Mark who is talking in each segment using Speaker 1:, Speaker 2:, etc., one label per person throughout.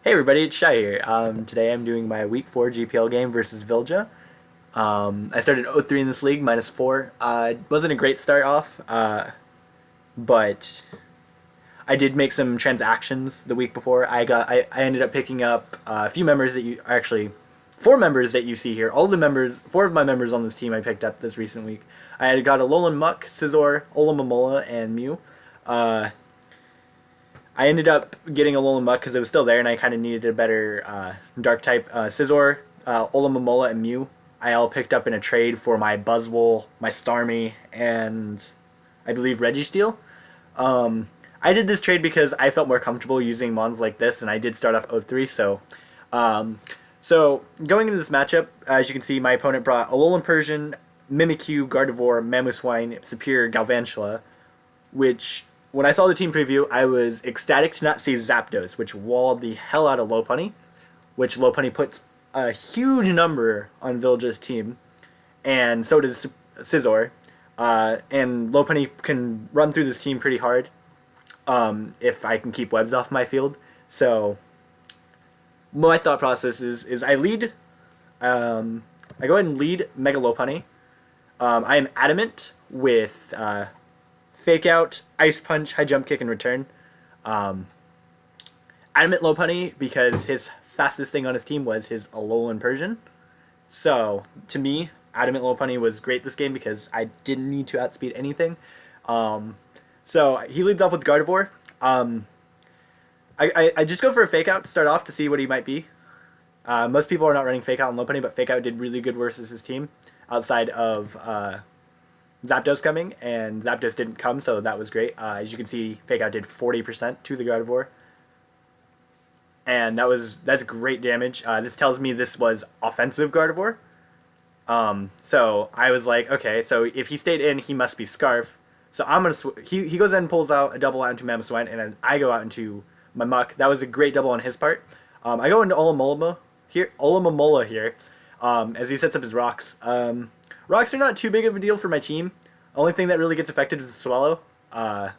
Speaker 1: Hey everybody, it's Shai here. Today I'm doing my Week 4 GPL game versus Vilja. I started 0-3 in this league, -4. It wasn't a great start off, but I did make some transactions the week before. I ended up picking up a few members that you actually 4 members that you see here. All the members, 4 of my members on this team I picked up this recent week. I had got Alolan Muck, Scizor, Olamamola, and Mew. I ended up getting Alolan Muck because it was still there, and I kind of needed a better dark type. Scizor, Olamamola, and Mew I all picked up in a trade for my Buzzwole, my Starmie, and I believe Registeel. I did this trade because I felt more comfortable using mons like this, and I did start off 0-3, so going into this matchup, as you can see, my opponent brought Alolan Persian, Mimikyu, Gardevoir, Mamoswine, Superior, Galvantula, which, when I saw the team preview, I was ecstatic to not see Zapdos, which walled the hell out of Lopunny, which Lopunny puts a huge number on Vilja's team, and so does Scizor, and Lopunny can run through this team pretty hard if I can keep webs off my field. So my thought process is I lead, I go ahead and lead Mega Lopunny. I am adamant with Fake Out, Ice Punch, High Jump Kick, and Return. Adamant Lopunny because his fastest thing on his team was his Alolan Persian. So, to me, Adamant Lopunny was great this game because I didn't need to outspeed anything. So, he leads off with Gardevoir. I just go for a Fake Out to start off to see what he might be. Most people are not running Fake Out on Lopunny, but Fake Out did really good versus his team outside of Zapdos coming, and Zapdos didn't come, so that was great. As you can see, Fake Out did 40% to the Gardevoir, and that's great damage. This tells me this was offensive Gardevoir. So I was like, okay, so if he stayed in, he must be Scarf. So I'm gonna he goes in and pulls out a double out into Mamoswine, and then I go out into my Muck. That was a great double on his part. I go into Olamamola here, as he sets up his rocks. Rocks are not too big of a deal for my team. Only thing that really gets affected is the Swallow. But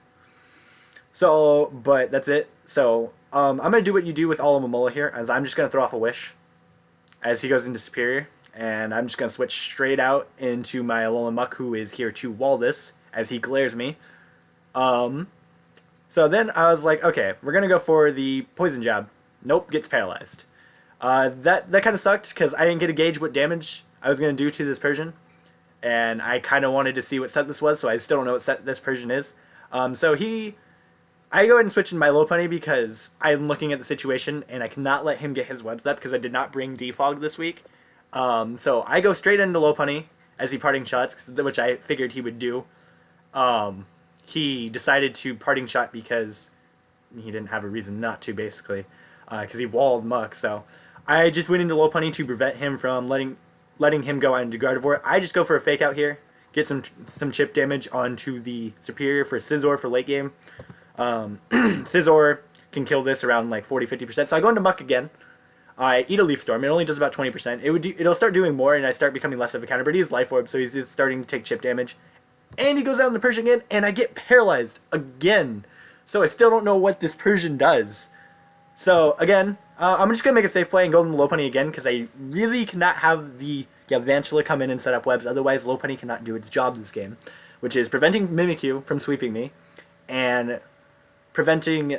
Speaker 1: that's it. So, I'm going to do what you do with Olamamola here, as I'm just going to throw off a Wish as he goes into Superior. And I'm just going to switch straight out into my Alolan Muck, who is here to wall this as he glares me. So then I was like, okay, we're going to go for the Poison Jab. Nope, gets paralyzed. That kind of sucked because I didn't get to gauge what damage I was going to do to this Persian. And I kind of wanted to see what set this was, so I still don't know what set this Persian is. I go ahead and switch in my Lopunny because I'm looking at the situation, and I cannot let him get his webs up because I did not bring Defog this week. So I go straight into Lopunny as he parting shots, which I figured he would do. He decided to parting shot because he didn't have a reason not to, basically, because he walled Muck. So I just went into Lopunny to prevent him from letting him go out into Gardevoir. I just go for a Fake Out here, get some chip damage onto the Superior for Scizor for late game. Scizor can kill this around like 40-50%. So I go into Muck again. I eat a Leaf Storm. It only does about 20%. It'll start doing more, and I start becoming less of a counter. But he has Life Orb, so he's starting to take chip damage. And he goes out into Persian again, and I get paralyzed again. So I still don't know what this Persian does. So again, I'm just going to make a safe play and go into Lopunny again because I really cannot have the Galvantula come in and set up webs. Otherwise, Lopunny cannot do its job this game, which is preventing Mimikyu from sweeping me and preventing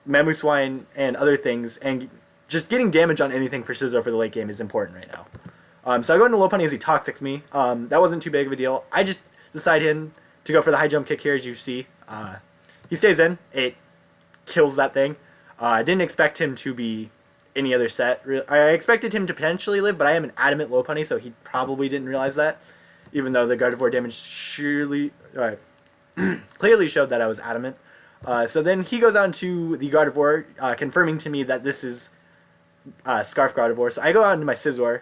Speaker 1: Mamoswine and other things, and just getting damage on anything for Scizor for the late game is important right now. So I go into Lopunny as he Toxics me. That wasn't too big of a deal. I just decide to go for the High Jump Kick here, as you see. He stays in. It kills that thing. I didn't expect him to be any other set. I expected him to potentially live, but I am an adamant Lopunny, so he probably didn't realize that, even though the Gardevoir damage clearly showed that I was adamant. So then he goes on to the Gardevoir, confirming to me that this is Scarf Gardevoir. So I go out into my Scizor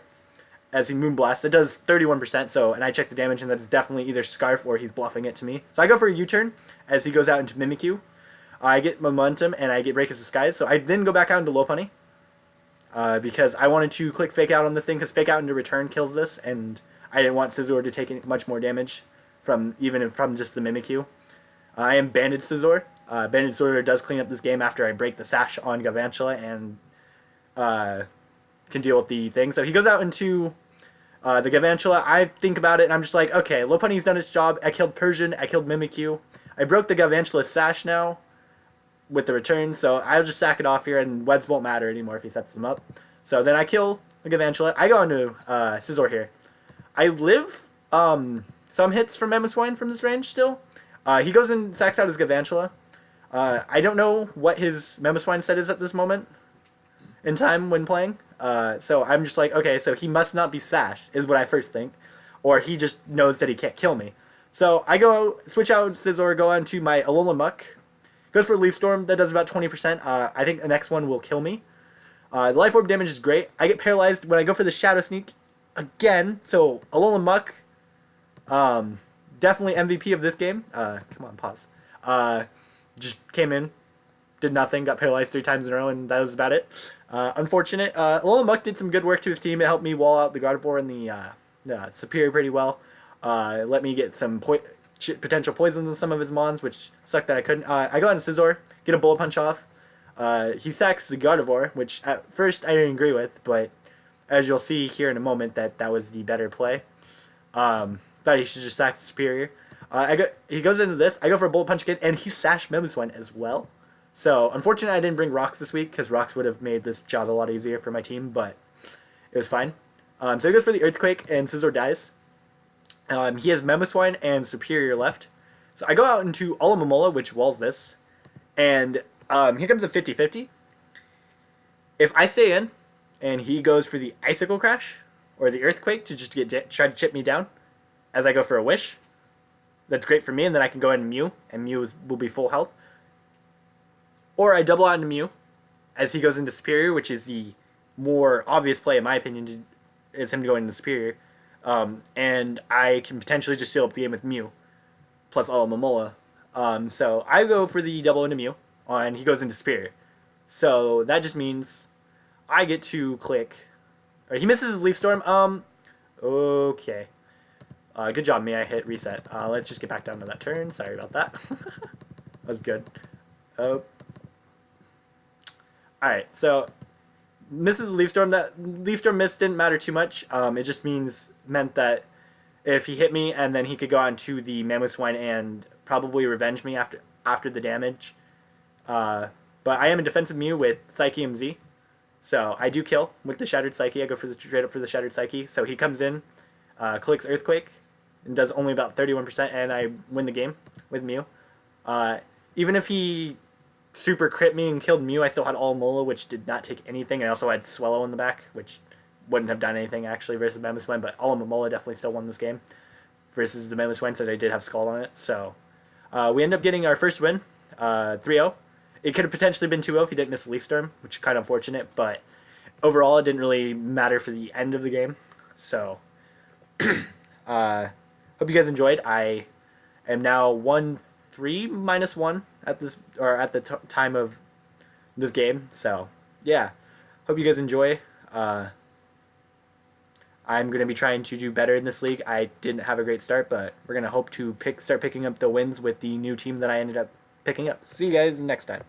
Speaker 1: as he Moonblast. It does 31%, and I check the damage, and that is definitely either Scarf or he's bluffing it to me. So I go for a U-turn as he goes out into Mimikyu. I get momentum, and I get Break as Disguise, so I then go back out into Lopunny, because I wanted to click Fake Out on this thing, because Fake Out into Return kills this, and I didn't want Scizor to take much more damage from just the Mimikyu. I am Banded Scizor. Banded Scizor does clean up this game after I break the Sash on Galvantula, and can deal with the thing. So he goes out into the Gavantula. I think about it, and I'm just like, okay, Lopunny's done its job. I killed Persian. I killed Mimikyu. I broke the Gavantula's sash now with the return, so I'll just sack it off here, and webs won't matter anymore if he sets them up. So then I kill the Gavantula. I go into Scizor here. I live some hits from Mamoswine from this range still. He goes and sacks out his Gavantula. I don't know what his Mamoswine set is at this moment in time when playing. So I'm just like, okay, so he must not be sashed, is what I first think. Or he just knows that he can't kill me. So I go, switch out Scizor, go on to my Alola Muck. Goes for Leaf Storm, that does about 20%. I think the next one will kill me. The Life Orb damage is great. I get paralyzed when I go for the Shadow Sneak again. So Alola Muck, definitely MVP of this game. Come on, pause. Just came in, did nothing, got paralyzed 3 times in a row, and that was about it. Unfortunate. Alola Muck did some good work to his team. It helped me wall out the Gardevoir and the Superior pretty well. Let me get some potential poisons in some of his mons, which sucked that I couldn't. I go on Scizor, get a Bullet Punch off. He sacks the Gardevoir, which at first I didn't agree with, but as you'll see here in a moment, that was the better play. Thought he should just sack the Superior. He goes into this, I go for a Bullet Punch again, and he sashed Mamoswine as well. So, unfortunately, I didn't bring Rocks this week, because Rocks would have made this job a lot easier for my team, but it was fine. So he goes for the Earthquake, and Scizor dies. He has Mamoswine and Superior left. So I go out into Alomomola, which walls this. And here comes a 50-50. If I stay in, and he goes for the Icicle Crash, or the Earthquake to just try to chip me down, as I go for a Wish, that's great for me, and then I can go into Mew, and Mew will be full health. Or I double out into Mew, as he goes into Superior, which is the more obvious play, in my opinion, is him going into Superior. And I can potentially just seal up the game with Mew, plus Alomomola. So I go for the double into Mew, and he goes into Superior. So that just means I get to click. Or he misses his Leaf Storm. Okay. Good job, me. I hit reset. Let's just get back down to that turn. Sorry about that. That was good. Oh. Alright, so misses Leaf Storm. That Leaf Storm miss didn't matter too much. It just meant that if he hit me, and then he could go on to the Mamoswine and probably revenge me after the damage. But I am a defensive Mew with Psyche MZ, so I do kill with the Shattered Psyche. I go straight up for the Shattered Psyche. So he comes in, clicks Earthquake, and does only about 31%, and I win the game with Mew. Even if he super crit me and killed Mew, I still had Alomomola, which did not take anything. I also had Swellow in the back, which wouldn't have done anything actually versus Mamoswine, but Alomomola definitely still won this game versus the Mamoswine, since I did have Scald on it. So we end up getting our first win, 3-0. It could have potentially been 2-0 if he didn't miss Leaf Storm, which is kind of unfortunate, but overall it didn't really matter for the end of the game. So hope you guys enjoyed. I am now 1-3-1 at the time of this game. So yeah, hope you guys enjoy. I'm going to be trying to do better in this league. I didn't have a great start, but we're going to hope to start picking up the wins with the new team that I ended up picking up. See you guys next time.